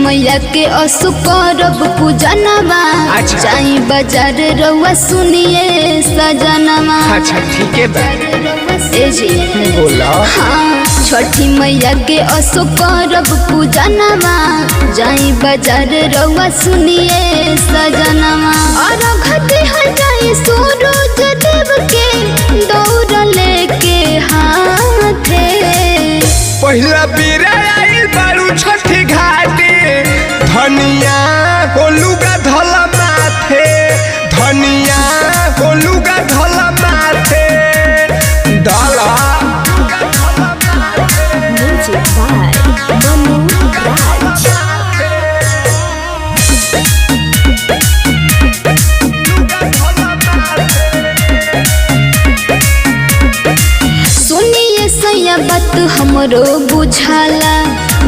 मैया के असु करब पूजनवा जाई बाजार रउआ सुनिए सजनवा। अच्छा ठीक है बा ए जी बोला। हाँ छठी मैया के असु करब पूजनवा जाई बाजार रउआ सुनिए सजनवा। और घटी हो जाई सूरज देव के दौड़ लेके हाथे। पहिला बेरा आइल बारू छठी घाटे धनिया होलुगा धला माथे धनिया होलुगा धला माथे डाला म्यूजिक बाय मनु राज। सुनिए सैया बात हमरो बुझाला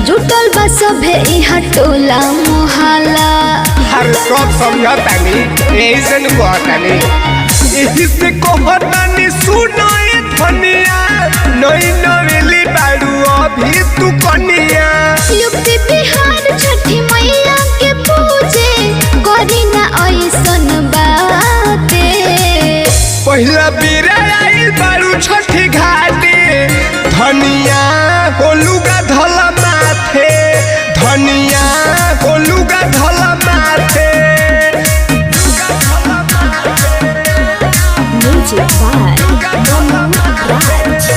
जुटल बा सभे इहा टोला मोहल्ला। हर सब समझतानी यही से न कहतानी यही से कहतानी सुनो ए धनिया नई नवेली बारू अभी तू कनिया। यूपी बिहार छठी मैया के पूजे करी ना ऐसन बाते। पहिला बेरा आइल बारू छठी घाटे धनिया होलुगा धला माथे धनिया होलुगा धला माथे। म्यूजिक बाय मनु राज।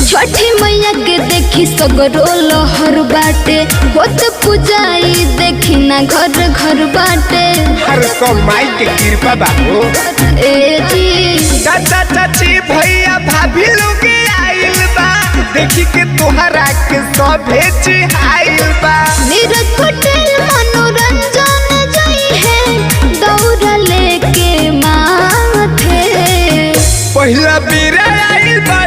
छठी मैया के देखी सगरो लहर बाटे होत पुजाई देखी ना घर घर बाटे। हर सब माई के कृपा बाबू ए जी चाचा चाची भैया भाभी लोग आइल बा देखी के तोहरा के सभे चिहाइल बा। नीरज पटेल मनोरंजन जाई है दौड़ लेके माथे। पहिला बेरा आइल बा